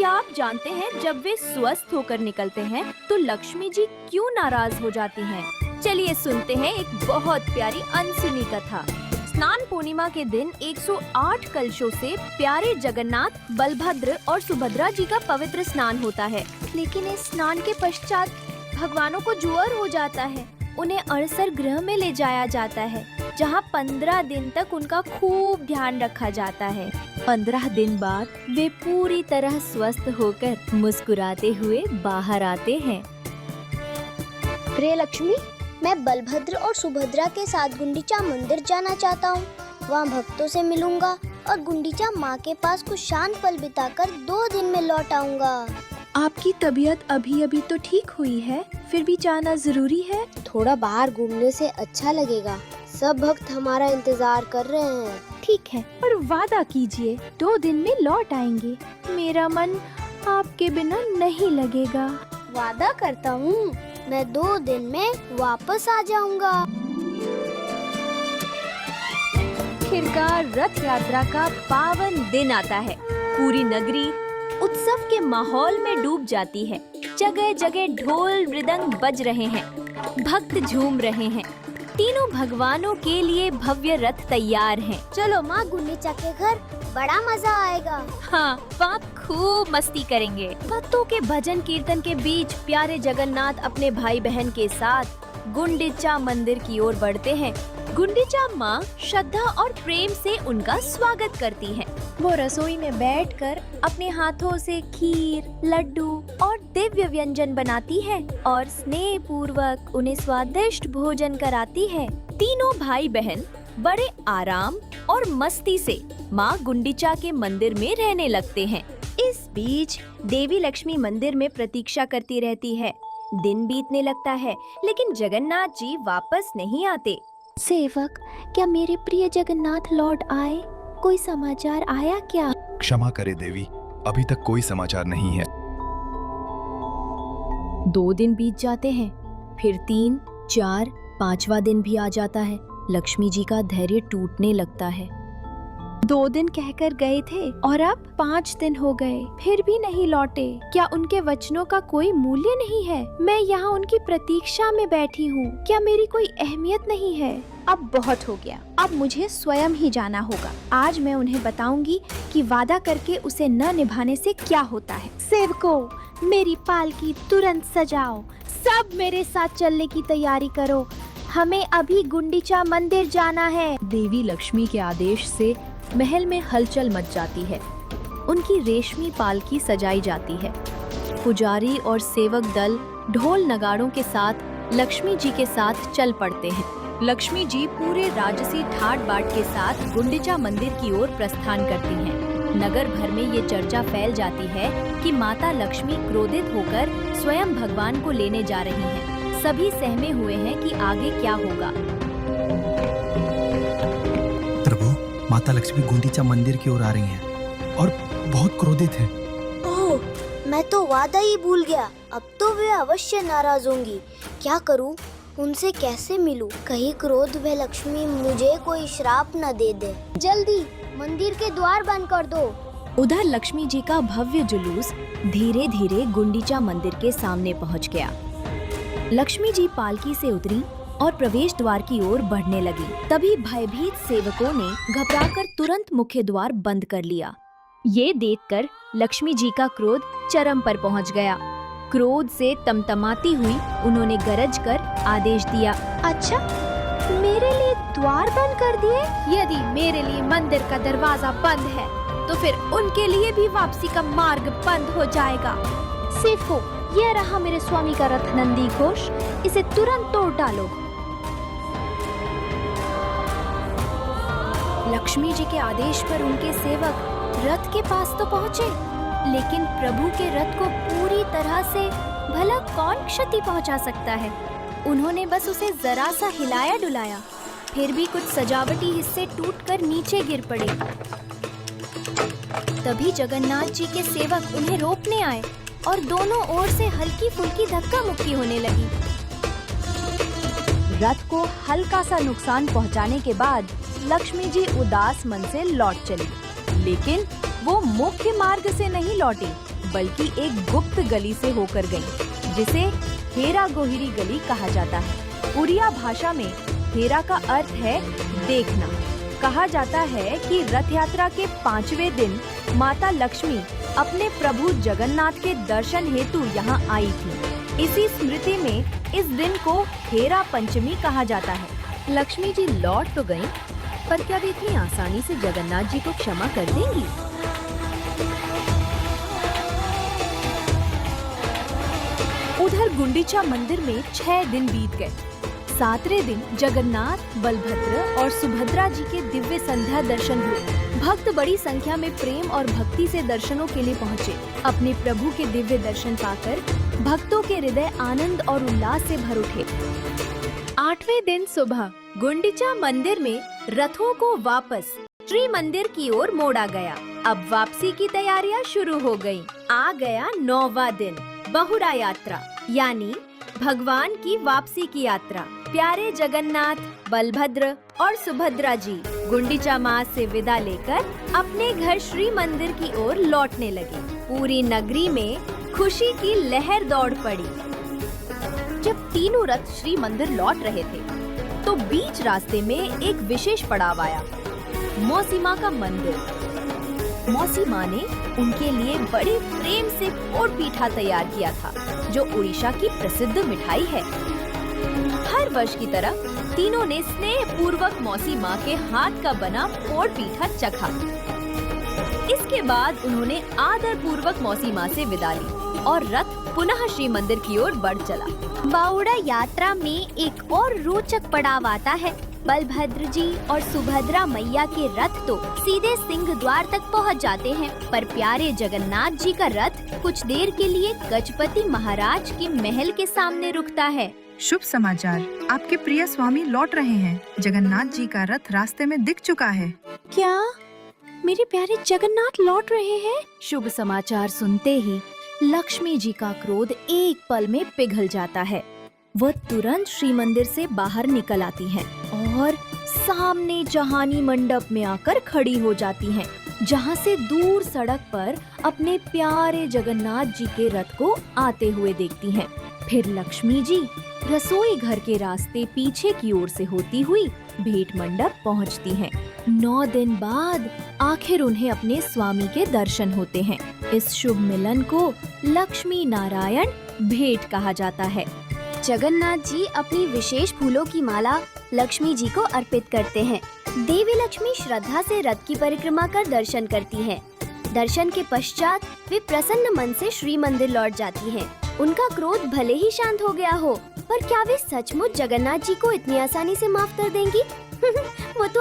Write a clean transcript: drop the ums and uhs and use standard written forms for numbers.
क्या आप जानते हैं जब वे स्वस्थ होकर निकलते हैं तो लक्ष्मी जी क्यों नाराज हो जाती हैं? चलिए सुनते हैं एक बहुत प्यारी अनसुनी कथा। स्नान पूर्णिमा के दिन 108 कलशों से प्यारे जगन्नाथ, बलभद्र और सुभद्रा जी का पवित्र स्नान होता है। लेकिन इस स्नान के पश्चात भगवानों को ज्वर हो जाता है। उन्हें अड़सर गृह में ले जाया जाता है, जहाँ 15 दिन तक उनका खूब ध्यान रखा जाता है। 15 दिन बाद वे पूरी तरह स्वस्थ होकर मुस्कुराते हुए बाहर आते हैं। प्रिय लक्ष्मी, मैं बलभद्र और सुभद्रा के साथ गुंडीचा मंदिर जाना चाहता हूँ। वहाँ भक्तों से मिलूंगा और गुंडीचा माँ के पास कुछ शांत पल बिताकर 2 दिन में लौट आऊंगा। आपकी तबीयत अभी अभी तो ठीक हुई है, फिर भी जाना जरूरी है। थोड़ा बाहर घूमने से अच्छा लगेगा। सब भक्त हमारा इंतजार कर रहे हैं। ठीक है, पर वादा कीजिए 2 दिन में लौट आएंगे। मेरा मन आपके बिना नहीं लगेगा। वादा करता हूँ, मैं 2 दिन में वापस आ जाऊंगा। आखिरकार रथ यात्रा का पावन दिन आता है। पूरी नगरी उत्सव के माहौल में डूब जाती है। जगह जगह ढोल मृदंग बज रहे हैं, भक्त झूम रहे हैं। तीनों भगवानों के लिए भव्य रथ तैयार हैं। चलो माँ, गुंडीचा के घर बड़ा मजा आएगा। हाँ, वहाँ खूब मस्ती करेंगे। भक्तों के भजन कीर्तन के बीच प्यारे जगन्नाथ अपने भाई बहन के साथ गुंडीचा मंदिर की ओर बढ़ते हैं। गुंडीचा माँ श्रद्धा और प्रेम से उनका स्वागत करती हैं। वो रसोई में बैठकर अपने हाथों से खीर, लड्डू और दिव्य व्यंजन बनाती है और स्नेह पूर्वक उन्हें स्वादिष्ट भोजन कराती है। तीनों भाई बहन बड़े आराम और मस्ती से माँ गुंडीचा के मंदिर में रहने लगते हैं। इस बीच देवी लक्ष्मी मंदिर में प्रतीक्षा करती रहती है। दिन बीतने लगता है, लेकिन जगन्नाथ जी वापस नहीं आते। सेवक, क्या मेरे प्रिय जगन्नाथ लौट आए? कोई समाचार आया क्या? क्षमा करे देवी, अभी तक कोई समाचार नहीं है। 2 दिन बीत जाते हैं, फिर 3, 4, 5वां दिन भी आ जाता है। लक्ष्मी जी का धैर्य टूटने लगता है। 2 दिन कहकर गए थे और अब 5 दिन हो गए, फिर भी नहीं लौटे। क्या उनके वचनों का कोई मूल्य नहीं है? मैं यहाँ उनकी प्रतीक्षा में बैठी हूँ। क्या मेरी कोई अहमियत नहीं है? अब बहुत हो गया, अब मुझे स्वयं ही जाना होगा। आज मैं उन्हें बताऊंगी कि वादा करके उसे न निभाने से क्या होता है। सेवकों, मेरी पालकी तुरंत सजाओ। सब मेरे साथ चलने की तैयारी करो। हमें अभी गुंडीचा मंदिर जाना है। देवी लक्ष्मी के आदेश से महल में हलचल मच जाती है। उनकी रेशमी पालकी सजाई जाती है। पुजारी और सेवक दल ढोल नगाड़ों के साथ लक्ष्मी जी के साथ चल पड़ते हैं। लक्ष्मी जी पूरे राजसी ठाट बाट के साथ गुंडीचा मंदिर की ओर प्रस्थान करती हैं। नगर भर में ये चर्चा फैल जाती है कि माता लक्ष्मी क्रोधित होकर स्वयं भगवान को लेने जा रही हैं। सभी सहमे हुए हैं कि आगे क्या होगा। माता लक्ष्मी गुंडीचा मंदिर की ओर आ रही हैं और बहुत क्रोधित हैं। ओह, मैं तो वादा ही भूल गया। अब तो वे अवश्य नाराज होंगी। क्या करूं? उनसे कैसे मिलूं? कहीं क्रोध में लक्ष्मी मुझे कोई श्राप न दे दे। जल्दी मंदिर के द्वार बंद कर दो। उधर लक्ष्मी जी का भव्य जुलूस धीरे धीरे गुंडीचा मंदिर के सामने पहुंच गया। लक्ष्मी जी पालकी से उतरी और प्रवेश द्वार की ओर बढ़ने लगी। तभी भयभीत सेवकों ने घबराकर तुरंत मुख्य द्वार बंद कर लिया। ये देखकर लक्ष्मी जी का क्रोध चरम पर पहुंच गया। क्रोध से तमतमाती हुई उन्होंने गरज कर आदेश दिया, अच्छा, मेरे लिए द्वार बंद कर दिए? यदि मेरे लिए मंदिर का दरवाजा बंद है, तो फिर उनके लिए भी वापसी का मार्ग बंद हो जाएगा। सेवकों, यह रहा मेरे स्वामी का रथ नंदी घोष, इसे तुरंत तोड़ डालो। लक्ष्मी जी के आदेश पर उनके सेवक रथ के पास तो पहुँचे, लेकिन प्रभु के रथ को पूरी तरह से भला कौन क्षति पहुंचा सकता है। उन्होंने बस उसे जरा सा हिलाया डुलाया, फिर भी कुछ सजावटी हिस्से टूटकर नीचे गिर पड़े। तभी जगन्नाथ जी के सेवक उन्हें रोकने आए और दोनों ओर से हल्की फुल्की धक्का मुक्की होने लगी। रथ को हल्का सा नुकसान पहुंचाने के बाद लक्ष्मी जी उदास मन से लौट चली, लेकिन वो मुख्य मार्ग से नहीं लौटी, बल्कि एक गुप्त गली से होकर गईं, जिसे हेरा गोहिरी गली कहा जाता है। उड़िया भाषा में हेरा का अर्थ है देखना। कहा जाता है कि रथ यात्रा के 5वें दिन माता लक्ष्मी अपने प्रभु जगन्नाथ के दर्शन हेतु यहाँ आई थी। इसी स्मृति में इस दिन को हेरा पंचमी कहा जाता है। लक्ष्मी जी लौट तो गईं, पर क्या वे इतनी आसानी से जगन्नाथ जी को क्षमा कर देंगी? उधर गुंडीचा मंदिर में 6 दिन बीत गए। 7वें दिन जगन्नाथ, बलभद्र और सुभद्रा जी के दिव्य संध्या दर्शन हुए। भक्त बड़ी संख्या में प्रेम और भक्ति से दर्शनों के लिए पहुँचे। अपने प्रभु के दिव्य दर्शन पाकर भक्तों के हृदय आनंद और उल्लास से भर उठे। 8वें दिन सुबह गुंडीचा मंदिर में रथों को वापस श्री मंदिर की ओर मोड़ा गया। अब वापसी की तैयारियां शुरू हो गयीं। आ गया 9वां दिन, बहुड़ा यात्रा, यानी भगवान की वापसी की यात्रा। प्यारे जगन्नाथ, बलभद्र और सुभद्रा जी गुंडीचा माँ से विदा लेकर अपने घर श्री मंदिर की ओर लौटने लगे। पूरी नगरी में खुशी की लहर दौड़ पड़ी। जब तीनों रथ श्री मंदिर लौट रहे थे, तो बीच रास्ते में एक विशेष पड़ाव आया, मौसी माँ का मंदिर। मौसी माँ ने उनके लिए बड़े प्रेम से पोड़ पीठा तैयार किया था, जो उड़ीसा की प्रसिद्ध मिठाई है। हर वर्ष की तरह तीनों ने स्नेह पूर्वक मौसी माँ के हाथ का बना पोड़ पीठा चखा। इसके बाद उन्होंने आदर पूर्वक मौसी माँ से विदा ली और रथ पुनः श्री मंदिर की ओर बढ़ चला। बावड़ा यात्रा में एक और रोचक पड़ाव आता है। बलभद्र जी और सुभद्रा मैया के रथ तो सीधे सिंह द्वार तक पहुंच जाते हैं, पर प्यारे जगन्नाथ जी का रथ कुछ देर के लिए गजपति महाराज के महल के सामने रुकता है। शुभ समाचार, आपके प्रिय स्वामी लौट रहे हैं। जगन्नाथ जी का रथ रास्ते में दिख चुका है। क्या मेरे प्यारे जगन्नाथ लौट रहे हैं? शुभ समाचार सुनते ही लक्ष्मी जी का क्रोध एक पल में पिघल जाता है। वह तुरंत श्री मंदिर से बाहर निकल आती हैं और सामने जहानी मंडप में आकर खड़ी हो जाती हैं, जहां से दूर सड़क पर अपने प्यारे जगन्नाथ जी के रथ को आते हुए देखती हैं। फिर लक्ष्मी जी रसोई घर के रास्ते पीछे की ओर से होती हुई भेंट मंडप पहुंचती हैं। 9 दिन बाद आखिर उन्हें अपने स्वामी के दर्शन होते हैं। इस शुभ मिलन को लक्ष्मी नारायण भेंट कहा जाता है। जगन्नाथ जी अपनी विशेष फूलों की माला लक्ष्मी जी को अर्पित करते हैं। देवी लक्ष्मी श्रद्धा से रथ की परिक्रमा कर दर्शन करती हैं। दर्शन के पश्चात वे प्रसन्न मन से श्री मंदिर लौट जाती हैं। उनका क्रोध भले ही शांत हो गया हो, पर क्या वे सचमुच जगन्नाथ जी को इतनी आसानी से माफ कर देंगी? वो तो